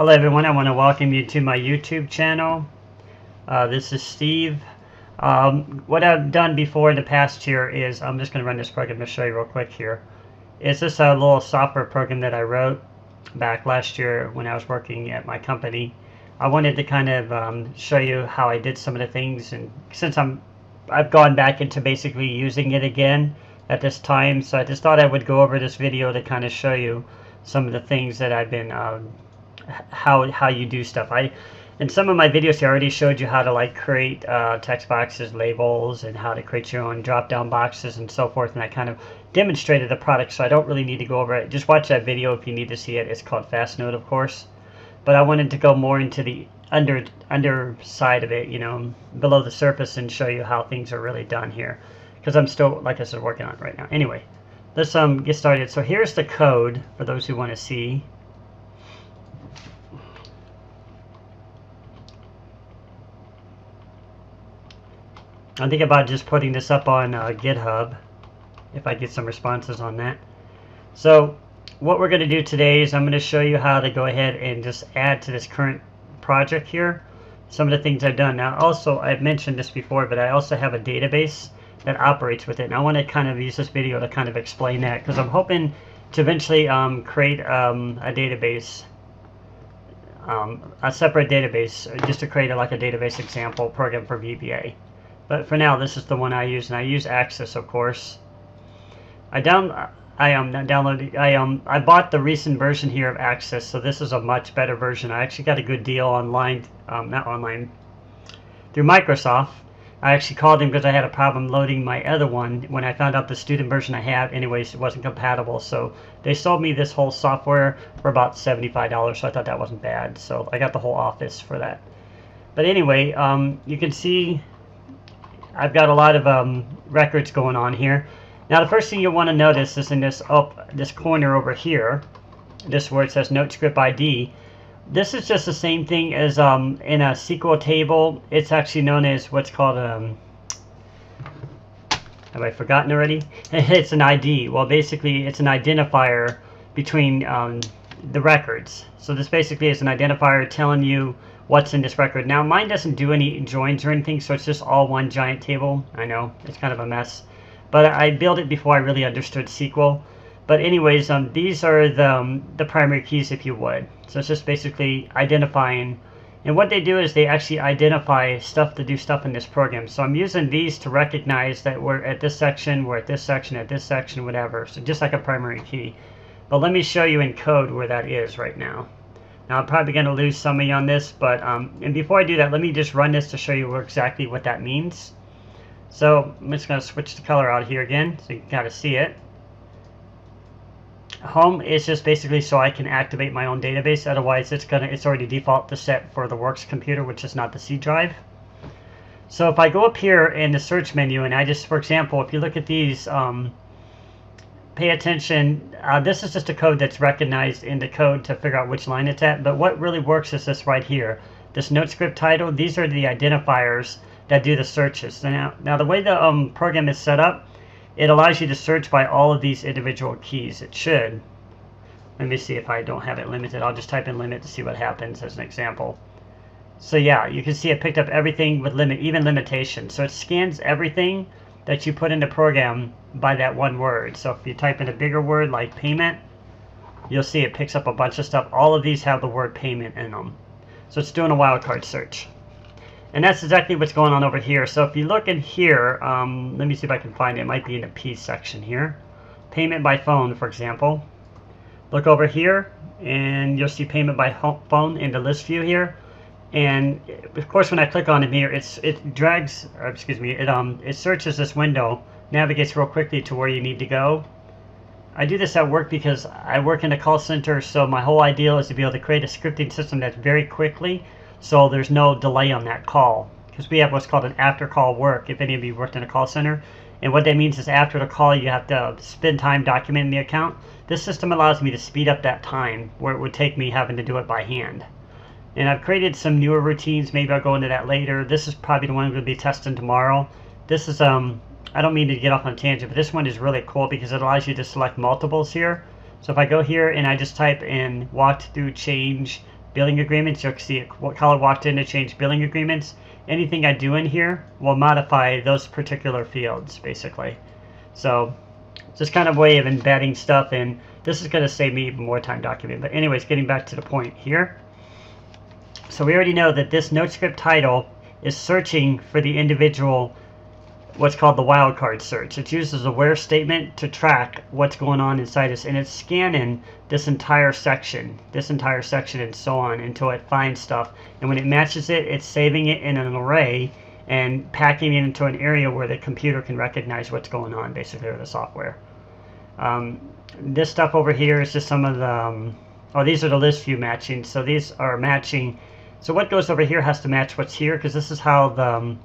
Hello everyone, I want to welcome you to my YouTube channel. This is Steve. What I've done before in the past here is, I'm just going to run this program to show you real quick here. It's just a little software program that I wrote back last year when I was working at my company. I wanted to kind of show you how I did some of the things, and since I've gone back into basically using it again at this time, so I just thought I would go over this video to kind of show you some of the things that I've been how you do stuff. In some of my videos here I already showed you how to like create text boxes, labels, and how to create your own drop down boxes and so forth, and I kind of demonstrated the product, so I don't really need to go over it. Just watch that video if you need to see it. It's called FastNote, of course, but I wanted to go more into the underside of it, you know, below the surface, and show you how things are really done here, because I'm still, like I said, working on it right now. Anyway, let's get started. So here's the code for those who want to see. I'm thinking about just putting this up on GitHub if I get some responses on that. So what we're going to do today is I'm going to show you how to go ahead and just add to this current project here some of the things I've done. Now also, I've mentioned this before, but I also have a database that operates with it, and I want to kind of use this video to kind of explain that, because I'm hoping to eventually create a database, a separate database, just to create like a database example program for VBA. But for now, this is the one I use, and I use Access, of course. I bought the recent version here of Access, so this is a much better version. I actually got a good deal online, not online, through Microsoft. I actually called them because I had a problem loading my other one. When I found out the student version I had, anyways, it wasn't compatible. So they sold me this whole software for about $75, so I thought that wasn't bad. So I got the whole Office for that. But anyway, you can see I've got a lot of records going on here. Now the first thing you'll want to notice is in this this corner over here, this where it says NoteScript ID. This is just the same thing as in a SQL table. It's actually known as what's called have I forgotten already? It's an ID. Well, basically it's an identifier between the records. So this basically is an identifier telling you what's in this record. Now mine doesn't do any joins or anything, so it's just all one giant table. I know it's kind of a mess, but I built it before I really understood SQL. But anyways, these are the primary keys, if you would. So it's just basically identifying, and what they do is they actually identify stuff to do stuff in this program. So I'm using these to recognize that we're at this section, we're at this section, at this section, whatever. So just like a primary key. But let me show you in code where that is right now. Now I'm probably going to lose some of you on this, but and before I do that, let me just run this to show you exactly what that means. So I'm just going to switch the color out here again so you can kind of see it. Home is just basically so I can activate my own database. Otherwise, it's already default to set for the Works computer, which is not the C drive. So if I go up here in the search menu, and I just, for example, if you look at these, pay attention. This is just a code that's recognized in the code to figure out which line it's at. But what really works is this right here. This NoteScript title. These are the identifiers that do the searches. So now the way the program is set up, it allows you to search by all of these individual keys. It should. Let me see if I don't have it limited. I'll just type in limit to see what happens as an example. So yeah, you can see it picked up everything with limit, even limitation. So it scans everything that you put in the program by that one word. So if you type in a bigger word like payment, you'll see it picks up a bunch of stuff. All of these have the word payment in them. So it's doing a wildcard search. And that's exactly what's going on over here. So if you look in here, let me see if I can find it. It might be in the P section here. Payment by phone, for example. Look over here, and you'll see payment by phone in the listView here. And of course, when I click on it here, it drags, or excuse me, it searches this window, navigates real quickly to where you need to go. I do this at work because I work in a call center, so my whole ideal is to be able to create a scripting system that's very quickly, so there's no delay on that call, because we have what's called an after call work, if any of you worked in a call center. And what that means is after the call you have to spend time documenting the account. This system allows me to speed up that time where it would take me having to do it by hand. And I've created some newer routines. Maybe I'll go into that later. This is probably the one we'll be testing tomorrow. This is I don't mean to get off on a tangent, but this one is really cool because it allows you to select multiples here. So if I go here and I just type in walkthrough change billing agreements. You'll see what color walked in to change billing agreements. Anything I do in here will modify those particular fields, basically. So just kind of way of embedding stuff in. This is going to save me even more time documenting. But anyways, getting back to the point here. So we already know that this NoteScript title is searching for the individual, what's called the wildcard search. It uses a where statement to track what's going on inside this, and it's scanning this entire section and so on until it finds stuff. And when it matches it, it's saving it in an array and packing it into an area where the computer can recognize what's going on, basically, with the software. This stuff over here is just some of the, oh, these are the list view matching. So these are matching. So what goes over here has to match what's here, because this is how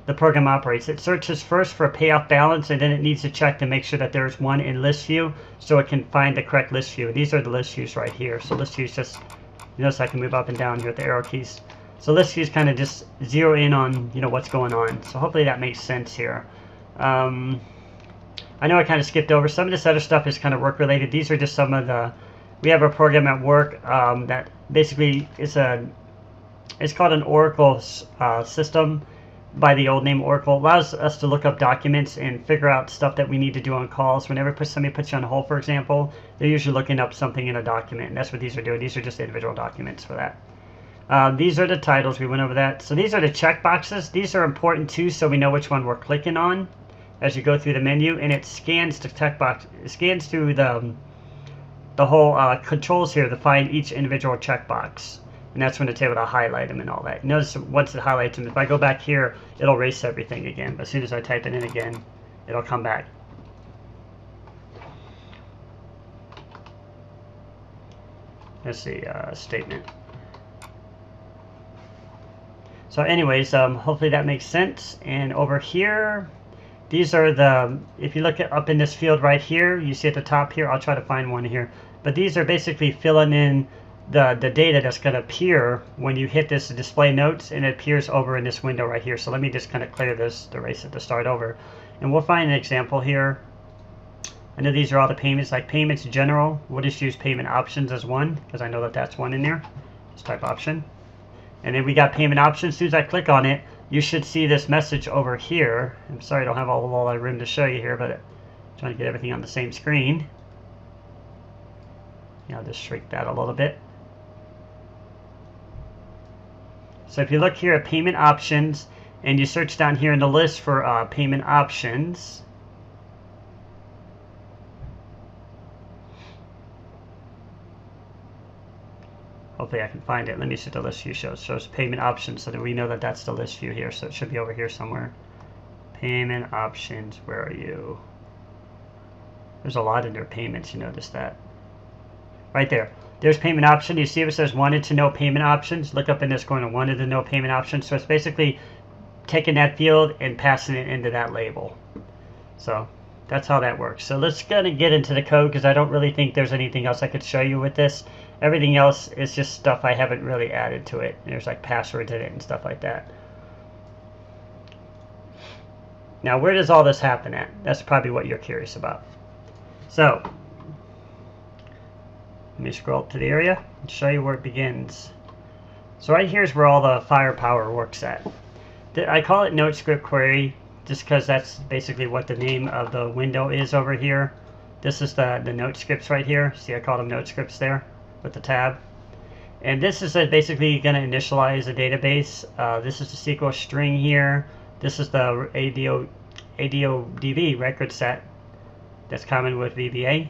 the program operates. It searches first for a payoff balance, and then it needs to check to make sure that there's one in list view so it can find the correct list view. These are the list views right here. So list views just, you notice I can move up and down here with the arrow keys. So list views kind of just zero in on, you know, what's going on. So hopefully that makes sense here. I know I kind of skipped over. Some of this other stuff is kind of work related. These are just some of the, we have a program at work that basically is it's called an Oracle system by the old name Oracle. It allows us to look up documents and figure out stuff that we need to do on calls. Whenever somebody puts you on hold, for example, they're usually looking up something in a document, and that's what these are doing. These are just individual documents for that. These are the titles. We went over that. So these are the checkboxes. These are important too, so we know which one we're clicking on as you go through the menu, and it scans the checkbox. It scans through the whole controls here to find each individual checkbox. And that's when it's able to highlight them and all that. Notice once it highlights them, if I go back here, it'll erase everything again. But as soon as I type it in again, it'll come back. Let's see, statement. So anyways, hopefully that makes sense. And over here, these are the, if you look up in this field right here, you see at the top here, I'll try to find one here. But these are basically filling in the data that's going to appear when you hit this display notes, and it appears over in this window right here. So let me just kind of clear this, erase it to start over. And we'll find an example here. I know these are all the payments, like payments general. We'll just use payment options as one, because I know that that's one in there. Just type option. And then we got payment options. As soon as I click on it, you should see this message over here. I'm sorry I don't have all the room to show you here, but I'm trying to get everything on the same screen. Yeah, I'll just shrink that a little bit. So if you look here at payment options and you search down here in the list for payment options, hopefully I can find it. Let me see what the list view shows. It shows payment options, so that we know that that's the list view here. So it should be over here somewhere. Payment options, where are you? There's a lot in their payments, you notice that. Right there. There's payment option. You see if it says wanted to know payment options. Look up in this corner, wanted to know payment options. So it's basically taking that field and passing it into that label. So that's how that works. So let's kind of get into the code, because I don't really think there's anything else I could show you with this. Everything else is just stuff I haven't really added to it. There's like passwords in it and stuff like that. Now, where does all this happen at? That's probably what you're curious about. So let me scroll up to the area and show you where it begins. So right here is where all the firepower works at. I call it NoteScriptQuery just because that's basically what the name of the window is over here. This is the note scripts right here. See, I call them note scripts there with the tab. And this is basically going to initialize a database. This is the SQL string here. This is the ADODB record set that's common with VBA.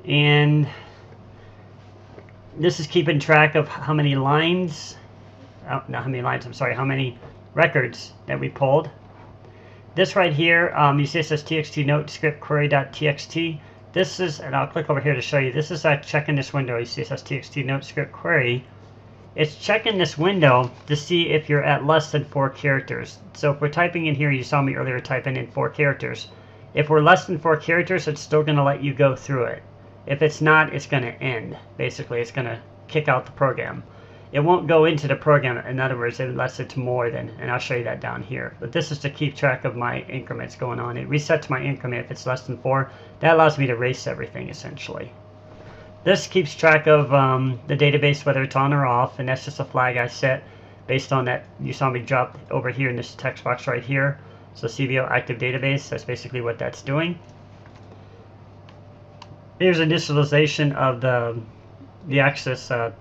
And this is keeping track of how many lines, not how many lines, I'm sorry, how many records that we pulled. This right here, you see it says txt NoteScriptQuery.txt. This is, and I'll click over here to show you, this is checking this window. You see it says txt NoteScriptQuery. It's checking this window to see if you're at less than 4 characters. So if we're typing in here, you saw me earlier typing in 4 characters. If we're less than 4 characters, it's still going to let you go through it. If it's not, it's going to end. Basically, it's going to kick out the program. It won't go into the program, in other words, unless it's more than, and I'll show you that down here. But this is to keep track of my increments going on. It resets my increment if it's less than 4. That allows me to erase everything, essentially. This keeps track of the database, whether it's on or off, and that's just a flag I set based on that. You saw me drop over here in this text box right here. So CVO active database, that's basically what that's doing. Here's initialization of the access the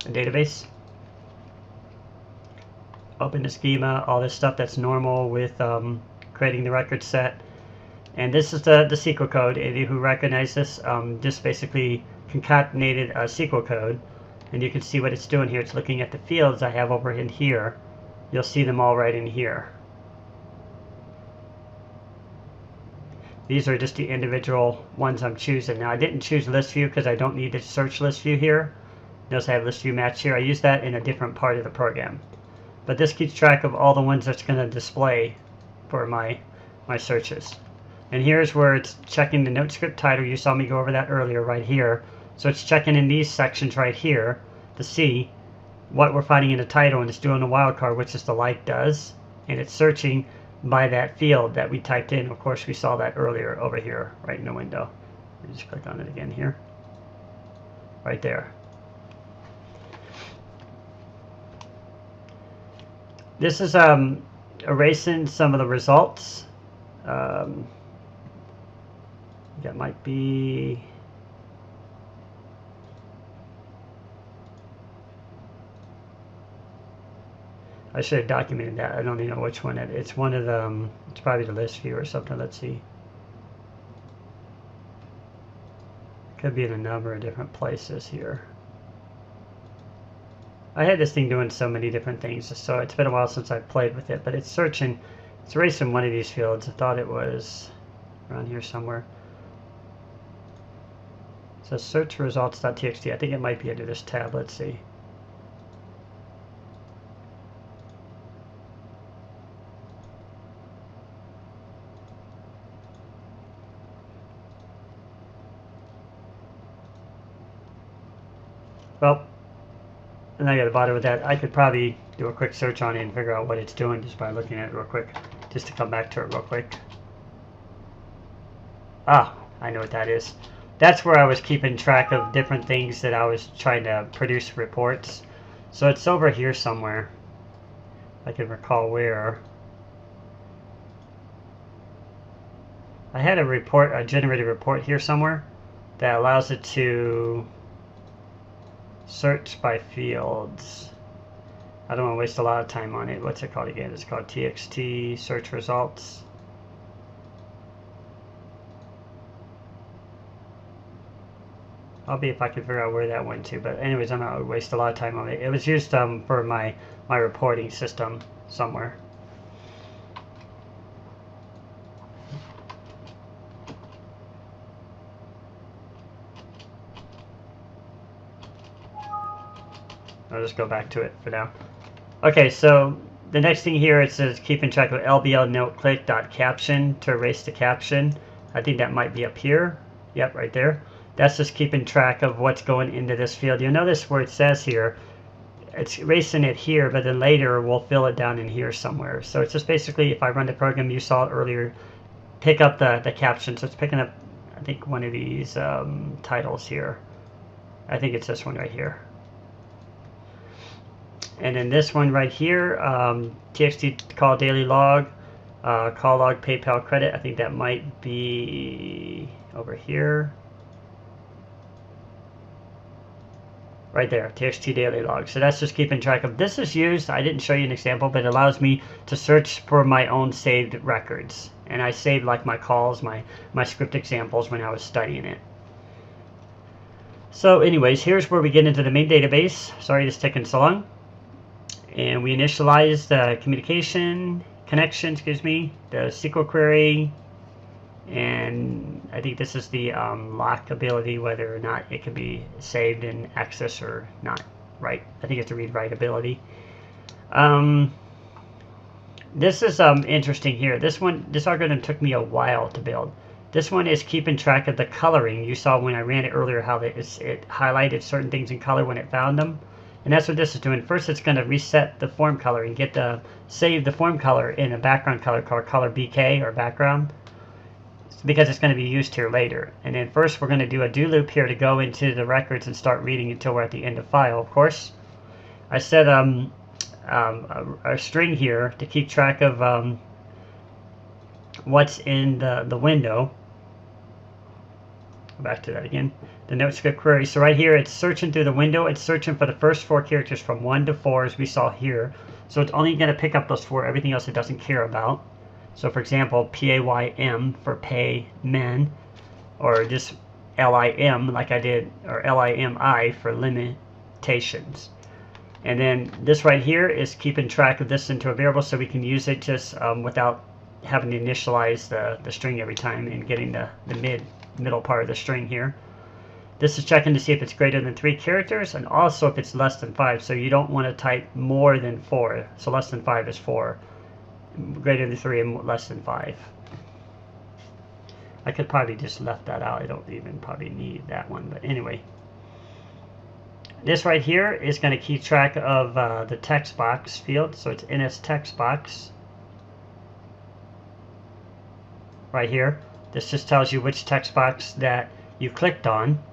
database. Open the schema, all this stuff that's normal with creating the record set. And this is the SQL code. Any who recognize this, just basically concatenated a SQL code. And you can see what it's doing here. It's looking at the fields I have over in here. You'll see them all right in here. These are just the individual ones I'm choosing. Now I didn't choose listView because I don't need to search listView here. Notice I have listView match here. I use that in a different part of the program. But this keeps track of all the ones that's going to display for my searches. And here's where it's checking the note script title. You saw me go over that earlier right here. So it's checking in these sections right here to see what we're finding in the title, and it's doing a wildcard, which is the like does, and it's searching by that field that we typed in. Of course, we saw that earlier over here right in the window. Just click on it again here. Right there. This is erasing some of the results. That might be... I should have documented that. I don't even know which one it is. It's one of the, it's probably the listView or something. Let's see. Could be in a number of different places here. I had this thing doing so many different things, so it's been a while since I've played with it, but it's searching, it's erasing one of these fields. I thought it was around here somewhere. It says search results.txt. I think it might be under this tab. Let's see. Well, and I got to bother with that. I could probably do a quick search on it and figure out what it's doing just by looking at it real quick, just to come back to it real quick. Ah, I know what that is. That's where I was keeping track of different things that I was trying to produce reports. So it's over here somewhere. I can recall where. I had a report, a generated report here somewhere that allows it to search by fields. I don't want to waste a lot of time on it. What's it called again? It's called txt search results. I'll be if I can figure out where that went to. But anyways, I'm not going to waste a lot of time on it. It was used for my reporting system somewhere. I'll just go back to it for now. Okay, so the next thing here, it says keeping track of LBL note click dot caption to erase the caption. I think that might be up here. Yep, right there. That's just keeping track of what's going into this field. You'll notice where it says here, it's erasing it here, but then later we'll fill it down in here somewhere. So it's just basically, if I run the program, you saw it earlier, pick up the caption. So it's picking up, I think, one of these titles here. I think it's this one right here. And then this one right here, txt call daily log, call log PayPal credit. I think that might be over here. Right there, txt daily log. So that's just keeping track of. This is used, I didn't show you an example, but it allows me to search for my own saved records. And I saved like my calls, my script examples when I was studying it. So anyways, here's where we get into the main database. Sorry it's taking so long. And we initialize the connection, the SQL query, and I think this is the lock ability, whether or not it can be saved and accessed or not. Right? I think it's a read-write ability. This is interesting here. This algorithm took me a while to build. This one is keeping track of the coloring. You saw when I ran it earlier how it highlighted certain things in color when it found them. And that's what this is doing. First, it's going to reset the form color and save the form color in a background color called color BK or background. because it's going to be used here later. And then first we're going to do a do loop here to go into the records and start reading until we're at the end of file, of course. I set a string here to keep track of what's in the window. Go back to that again. The NoteScriptQuery. So right here it's searching through the window. It's searching for the first 4 characters from 1 to 4 as we saw here. So it's only going to pick up those 4. Everything else it doesn't care about. So for example, PAYM for pay men, or just LIM like I did, or LIMI for limitations. And then this right here is keeping track of this into a variable so we can use it just without having to initialize the string every time and getting the middle part of the string here. This is checking to see if it's greater than 3 characters and also if it's less than 5. So you don't want to type more than 4. So less than 5 is 4. Greater than 3 and less than 5. I could probably just left that out. I don't even probably need that one, but anyway. This right here is going to keep track of the text box field, so it's ns text box right here. This just tells you which text box that you clicked on.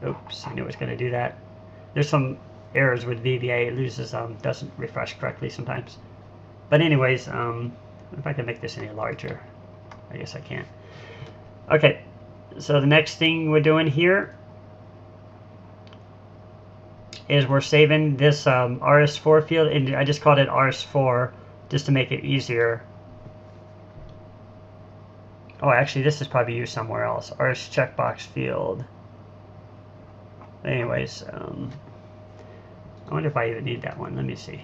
Oops, I knew it was going to do that. There's some errors with VBA. It loses, doesn't refresh correctly sometimes. But anyways, if I can make this any larger, I guess I can't. Okay, so the next thing we're doing here is we're saving this RS4 field, and I just called it RS4 just to make it easier. Oh, actually, this is probably used somewhere else. RS checkbox field. Anyways, I wonder if I even need that one. Let me see.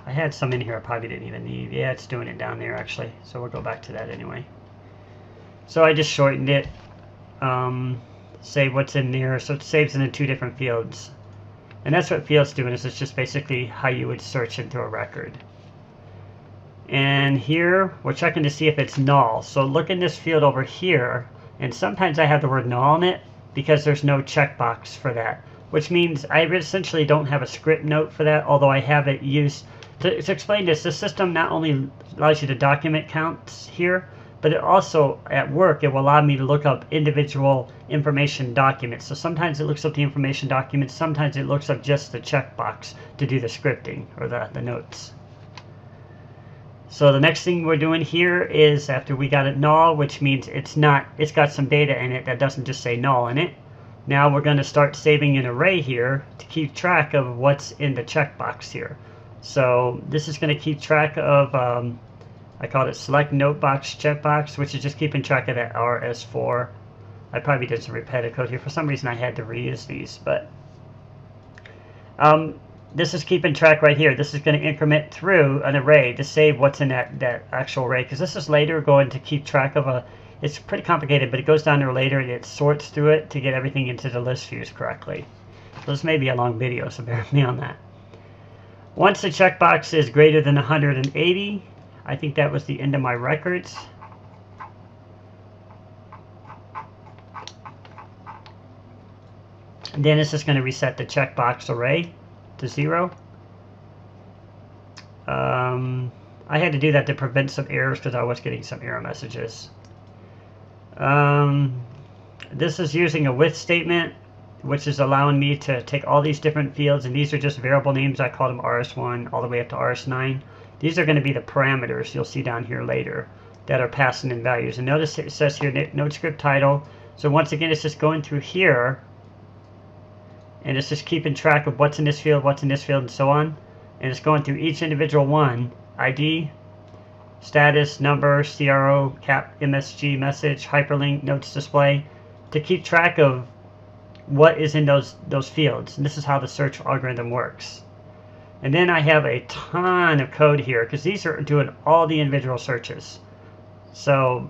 I had some in here I probably didn't even need. Yeah, it's doing it down there actually. So we'll go back to that anyway. So I just shortened it. Save what's in there. So it saves it in 2 different fields. And that's what field's doing, is it's just basically how you would search into a record. And here we're checking to see if it's null. So look in this field over here, and sometimes I have the word null in it because there's no checkbox for that, which means I essentially don't have a script note for that, although I have it used. To explain this, the system not only allows you to document counts here, but it also, at work, it will allow me to look up individual information documents. So sometimes it looks up the information documents, sometimes it looks up just the checkbox to do the scripting, or the notes. So the next thing we're doing here is, after we got it null, which means it's got some data in it that doesn't just say null in it. Now we're going to start saving an array here to keep track of what's in the checkbox here. So this is going to keep track of, I called it select notebox checkbox, which is just keeping track of that RS4. I probably did some repetitive code here. For some reason I had to reuse these, but this is keeping track right here. This is going to increment through an array to save what's in that actual array, because this is later going to keep track of it's pretty complicated, but it goes down there later and it sorts through it to get everything into the list views correctly. So this may be a long video, so bear with me on that. Once the checkbox is greater than 180, I think that was the end of my records. And then it's just going to reset the checkbox array to 0. I had to do that to prevent some errors because I was getting some error messages. This is using a with statement, which is allowing me to take all these different fields, and these are just variable names. I called them RS1 all the way up to RS9. These are going to be the parameters you'll see down here later that are passing in values. And notice it says here NoteScript title. So once again, it's just going through here, and it's just keeping track of what's in this field, what's in this field, and so on. And it's going through each individual one: ID, status, number, CRO, cap, MSG, message, hyperlink, notes display, to keep track of what is in those fields. And this is how the search algorithm works. And then I have a ton of code here because these are doing all the individual searches. So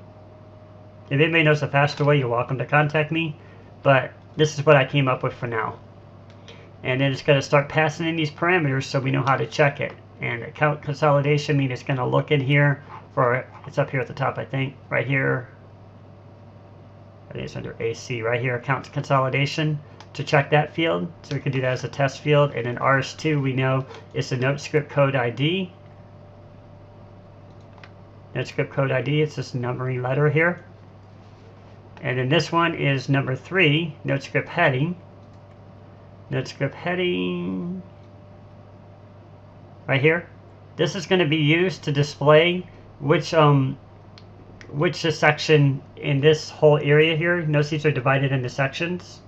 if anybody knows a faster way, you're welcome to contact me, but this is what I came up with for now. And then it's going to start passing in these parameters so we know how to check it. And account consolidation means it's going to look in here for, it's up here at the top, I think, right here. I think it's under AC right here, account consolidation, to check that field. So we can do that as a test field. And in RS2 we know it's the NoteScript code ID. NoteScript code ID, it's this numbering letter here. And then this one is number 3, NoteScript heading. NoteScript heading right here. This is going to be used to display which section in this whole area here. Notice these are divided into sections.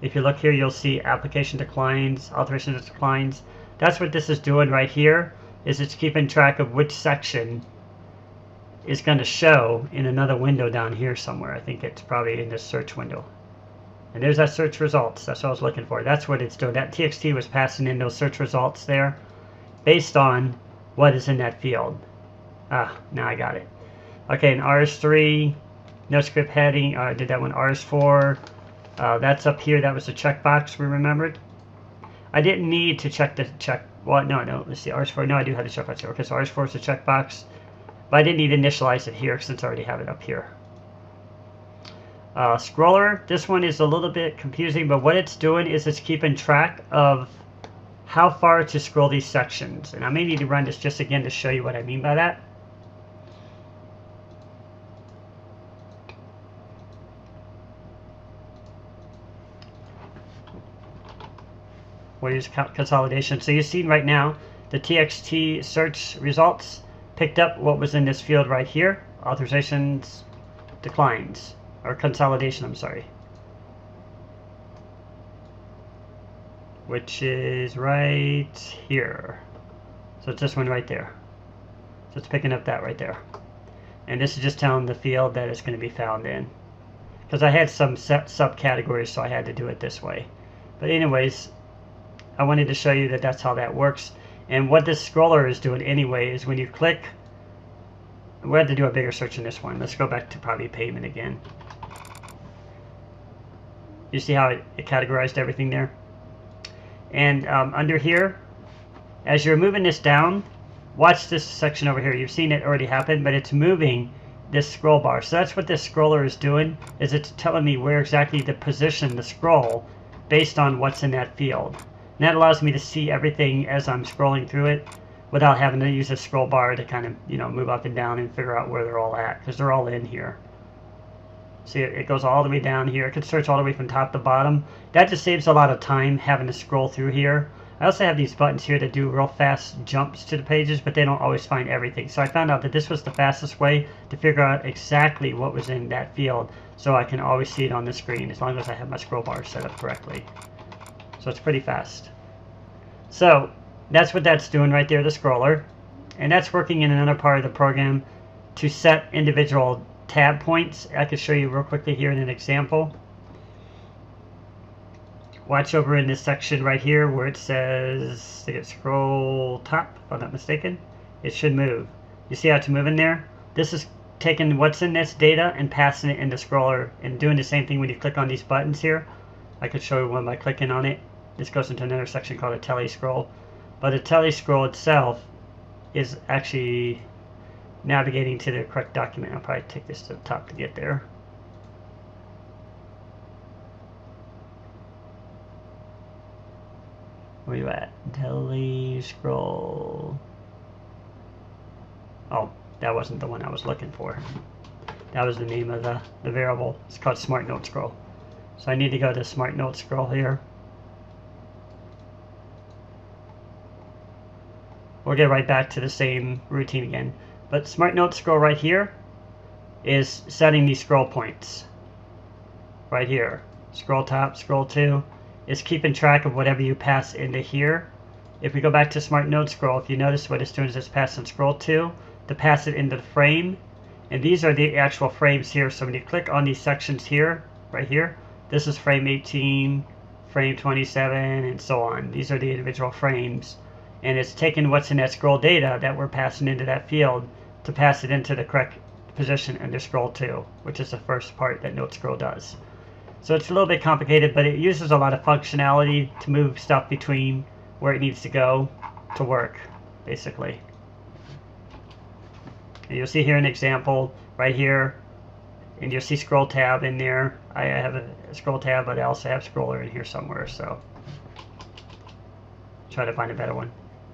If you look here, you'll see application declines, authorization declines. That's what this is doing right here, is it's keeping track of which section is going to show in another window down here somewhere. I think it's probably in this search window. And there's that search results. That's what I was looking for. That's what it's doing. That TXT was passing in those search results there based on what is in that field. Ah, now I got it. Okay, and RS3, NoteScript heading, I did that one. RS4, that's up here. That was the checkbox we remembered. I didn't need to check the well, no, let's see, RS4, no, I do have the checkbox here. Okay, so RS4 is the checkbox, but I didn't need to initialize it here since I already have it up here. Scroller, this one is a little bit confusing, but what it's doing is it's keeping track of how far to scroll these sections. And I may need to run this just again to show you what I mean by that. We'll use consolidation. So you've seen right now the TXT search results picked up what was in this field right here. Authorizations declines, or consolidation, I'm sorry. Which is right here. So it's this one right there. So it's picking up that right there. And this is just telling the field that it's going to be found in. Because I had some set subcategories, so I had to do it this way. But anyways, I wanted to show you that that's how that works. And what this scroller is doing anyway is when you click, we have to do a bigger search in this one. Let's go back to probably payment again. You see how it categorized everything there? And under here, as you're moving this down, watch this section over here. You've seen it already happen, but it's moving this scroll bar. So that's what this scroller is doing, is it's telling me where exactly to position the scroll based on what's in that field. And that allows me to see everything as I'm scrolling through it without having to use a scroll bar to kind of, move up and down and figure out where they're all at, because they're all in here. See, it goes all the way down here. It can search all the way from top to bottom. That just saves a lot of time having to scroll through here. I also have these buttons here that do real fast jumps to the pages, but they don't always find everything. So I found out that this was the fastest way to figure out exactly what was in that field, so I can always see it on the screen as long as I have my scroll bar set up correctly. So it's pretty fast. So that's what that's doing right there, the scroller. And that's working in another part of the program to set individual tab points. I can show you real quickly here in an example. Watch over in this section right here where it says, I think it's scroll top, if I'm not mistaken. It should move. You see how it's moving there? This is taking what's in this data and passing it in the scroller and doing the same thing when you click on these buttons here. I could show you one by clicking on it. This goes into another section called a telescroll. But a telescroll itself is actually navigating to the correct document. I'll probably take this to the top to get there. Where you at? Telescroll. Oh, that wasn't the one I was looking for. That was the name of the variable. It's called Smart Note Scroll. So I need to go to Smart Note Scroll here. We'll get right back to the same routine again. But Smart Note Scroll right here is setting these scroll points. Right here. Scroll top, scroll to. It's keeping track of whatever you pass into here. If we go back to Smart Note Scroll, if you notice what it's doing is it's passing scroll to pass it into the frame. And these are the actual frames here. So when you click on these sections here, right here, this is frame 18, frame 27, and so on. These are the individual frames. And it's taking what's in that scroll data that we're passing into that field to pass it into the correct position under scroll to, which is the first part that Note Scroll does. So it's a little bit complicated, but it uses a lot of functionality to move stuff between where it needs to go to work, basically. And you'll see here an example right here, and you'll see scroll tab in there. I have a scroll tab, but I also have scroller in here somewhere, so try to find a better one.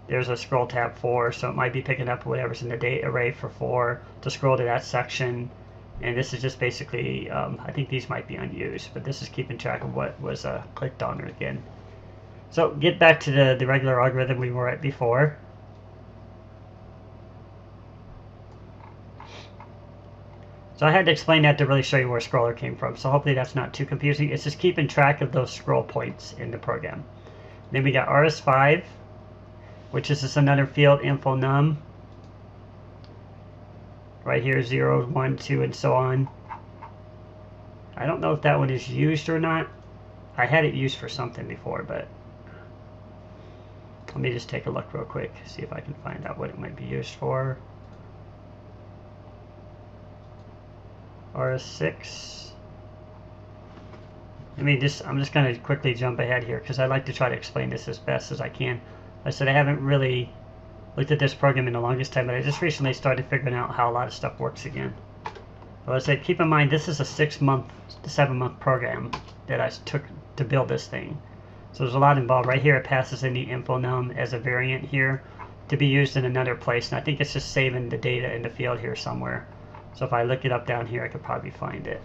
there's a scroll tab 4, so it might be picking up whatever's in the date array for 4 to scroll to that section. And this is just basically, I think these might be unused, but this is keeping track of what was clicked on again. So get back to the regular algorithm we were at before. So I had to explain that to really show you where scroller came from. So hopefully that's not too confusing. It's just keeping track of those scroll points in the program. Then we got RS5, which is just another field info num. Right here, 0, 1, 2, and so on. I don't know if that one is used or not. I had it used for something before, but let me just take a look real quick, see if I can find out what it might be used for. RS6. I'm just going to quickly jump ahead here because I like to try to explain this as best as I can. I said I haven't really looked at this program in the longest time, but I just recently started figuring out how a lot of stuff works again. But I said, keep in mind this is a 6-month to 7-month program that I took to build this thing. So there's a lot involved. Right here it passes in the info num as a variant here to be used in another place, and I think it's just saving the data in the field here somewhere. So if I look it up down here, I could probably find it.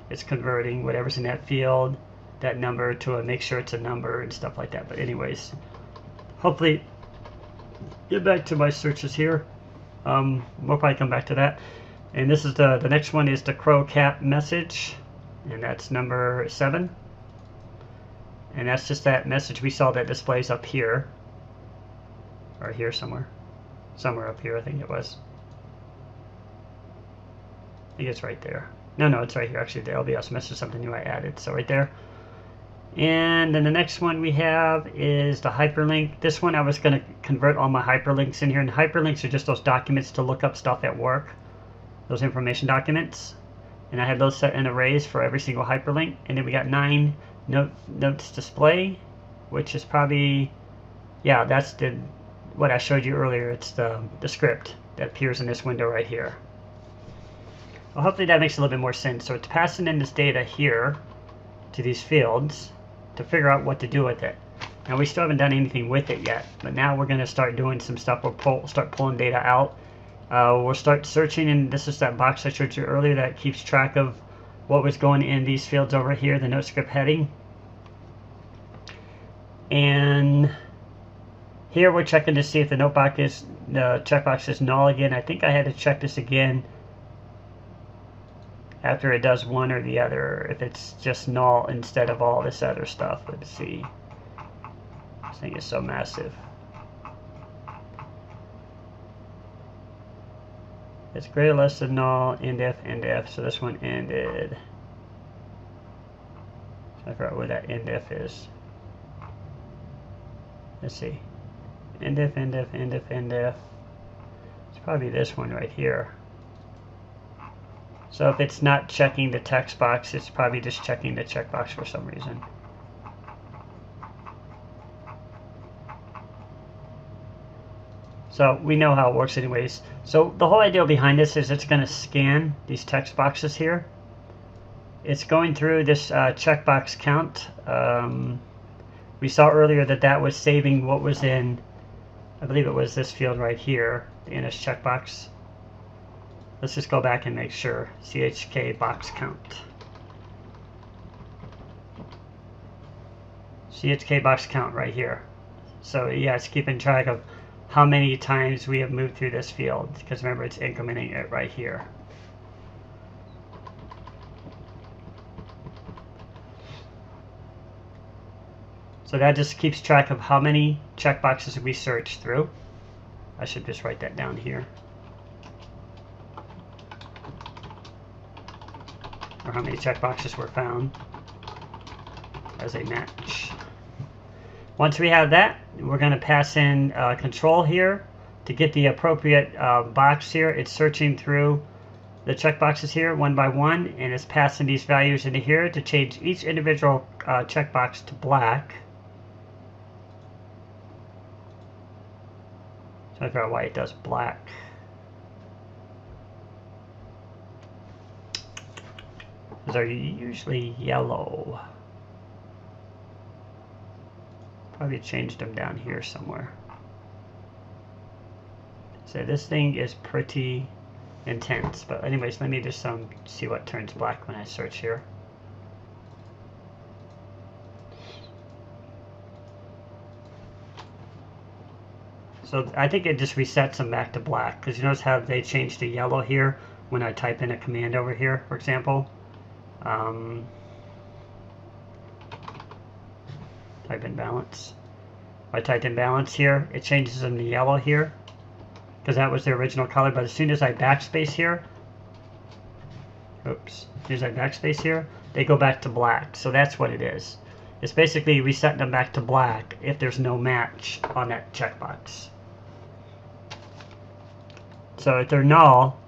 It's converting whatever's in that field, that number, to make sure it's a number and stuff like that. But anyways, hopefully get back to my searches here. We'll probably come back to that. And this is the next one is the crow cat message, and that's number 7. And that's just that message we saw that displays up here, or here somewhere up here I think it was. I think it's right there. No, it's right here. Actually, the LBS message is something new I added. So right there. And then the next one we have is the hyperlink. This one I was going to convert all my hyperlinks in here. And hyperlinks are just those documents to look up stuff at work. Those information documents. And I have those set in arrays for every single hyperlink. And then we got 9 notes display, which is probably, yeah, that's what I showed you earlier. It's the script that appears in this window right here. Well, hopefully that makes a little bit more sense. So it's passing in this data here to these fields to figure out what to do with it. Now we still haven't done anything with it yet, but now we're going to start doing some stuff. We'll start pulling data out. We'll start searching, and this is that box I showed you earlier that keeps track of what was going in these fields over here, the note script heading. And here we're checking to see if the checkbox is null again. I think I had to check this again after it does one or the other, if it's just null instead of all this other stuff. Let's see. This thing is so massive. It's greater or less than null, end if, so this one ended. So I forgot where that end if is. Let's see. End if. It's probably this one right here. So if it's not checking the text box, it's probably just checking the checkbox for some reason. So we know how it works anyways. So the whole idea behind this is it's going to scan these text boxes here. It's going through this checkbox count. We saw earlier that was saving what was in, I believe it was this field right here, the NS checkbox. Let's just go back and make sure. CHK box count. CHK box count right here. So yeah, it's keeping track of how many times we have moved through this field, because remember it's incrementing it right here. So that just keeps track of how many checkboxes we searched through. I should just write that down here. Or how many checkboxes were found as a match. Once we have that, we're going to pass in control here to get the appropriate box here. It's searching through the checkboxes here one by one, and it's passing these values into here to change each individual checkbox to black. So I figure out why it does black. Those are usually yellow. Probably changed them down here somewhere. So this thing is pretty intense. But anyways, let me just see what turns black when I search here. So I think it just resets them back to black, because you notice how they changed to yellow here when I type in a command over here, for example. Type in balance. If I type in balance here, it changes them to yellow here, because that was the original color. But as soon as I backspace here, oops, as soon as I backspace here, they go back to black. So that's what it is. It's basically resetting them back to black if there's no match on that checkbox. So if they're null,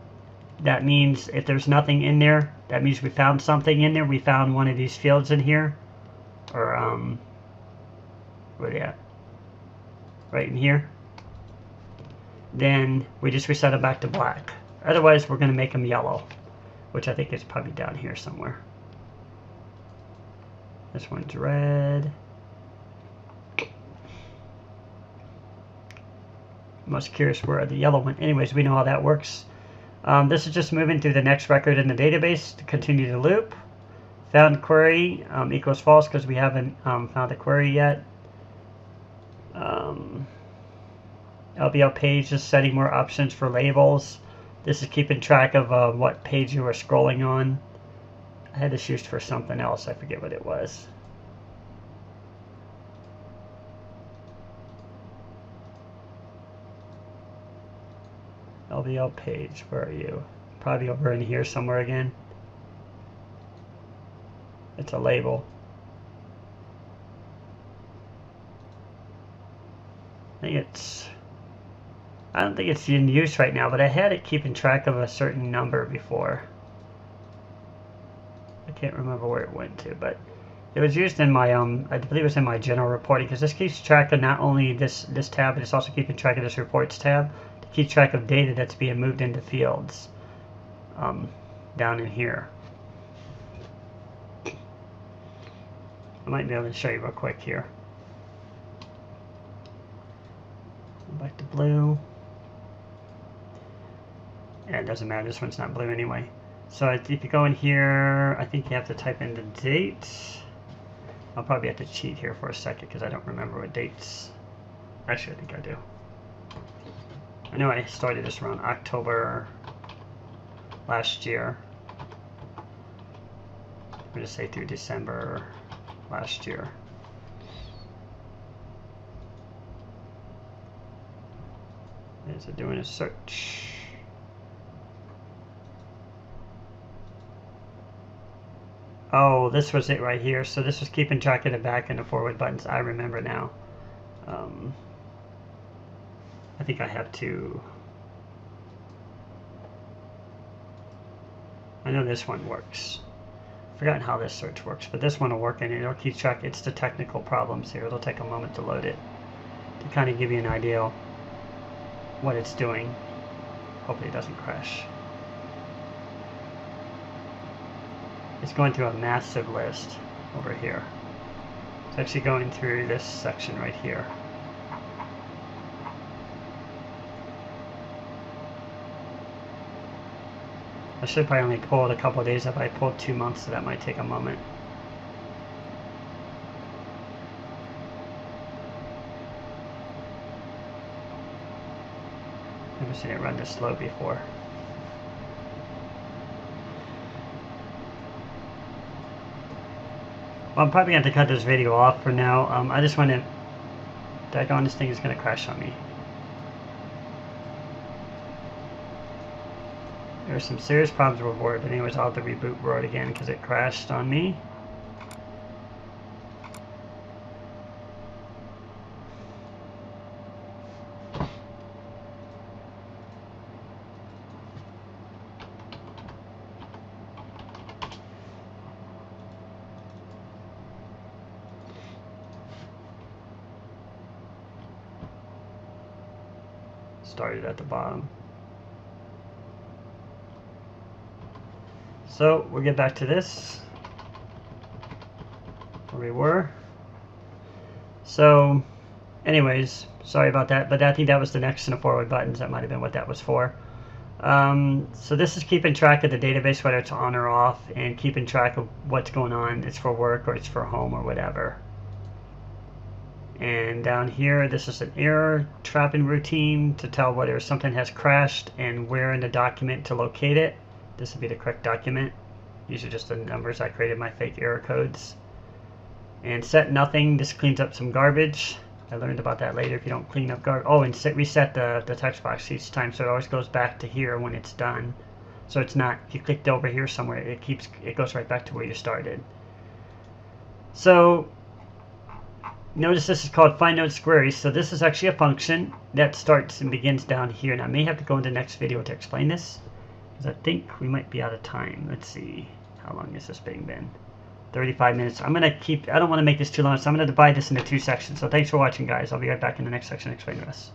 that means if there's nothing in there, that means we found something in there. We found one of these fields in here, or where are they at? Right in here. Then we just reset them back to black. Otherwise, we're going to make them yellow, which I think is probably down here somewhere. This one's red. I'm most curious where the yellow went. Anyways, we know how that works. This is just moving through the next record in the database to continue the loop. Found query equals false because we haven't found a query yet. LBL page is setting more options for labels. This is keeping track of what page you were scrolling on. I had this used for something else. I forget what it was. LBL page, where are you? Probably over in here somewhere again. It's a label. I don't think it's in use right now, but I had it keeping track of a certain number before. I can't remember where it went to, but it was used in my I believe it was in my general reporting, because this keeps track of not only this tab, but it's also keeping track of this reports tab to keep track of data that's being moved into fields down in here. I might be able to show you real quick here. Go back to blue. Yeah, it doesn't matter, this one's not blue anyway. So if you go in here, I think you have to type in the date. I'll probably have to cheat here for a second because I don't remember what dates. Actually, I think I do. I know I started this around October last year. I'm going to say through December last year. Is it doing a search? Oh, this was it right here. So this was keeping track of the back and the forward buttons. I remember now. I think I have to. I know this one works. I've forgotten how this search works, but this one will work, and it'll keep track. It's the technical problems here. It'll take a moment to load it to kind of give you an idea what it's doing. Hopefully it doesn't crash. It's going through a massive list over here. It's actually going through this section right here. I should probably only pull it a couple of days. If I pulled 2 months, so that might take a moment. I've never seen it run this slow before. Well, I'm probably going to cut this video off for now. I just want to... Daggone, this thing is going to crash on me. There's some serious problems with Word, but anyways, I'll have to reboot Word again because it crashed on me. Started at the bottom. So we'll get back to this where we were. So anyways, sorry about that, but I think that was the next and the forward buttons. That might have been what that was for. So this is keeping track of the database, whether it's on or off, and keeping track of what's going on. It's for work or it's for home or whatever. And down here, this is an error trapping routine to tell whether something has crashed and where in the document to locate it. This would be the correct document. These are just the numbers I created, my fake error codes. And set nothing. This cleans up some garbage. I learned about that later. If you don't clean up garbage, oh, and reset the text box each time, so it always goes back to here when it's done. So it's not, if you clicked over here somewhere, it goes right back to where you started. So notice this is called FindNoteScriptQuery. So this is actually a function that starts and begins down here. And I may have to go into the next video to explain this, because I think we might be out of time. Let's see, how long has this been? 35 minutes. I'm going to keep, I don't want to make this too long, so I'm going to divide this into 2 sections. So thanks for watching, guys. I'll be right back in the next section to explain the rest.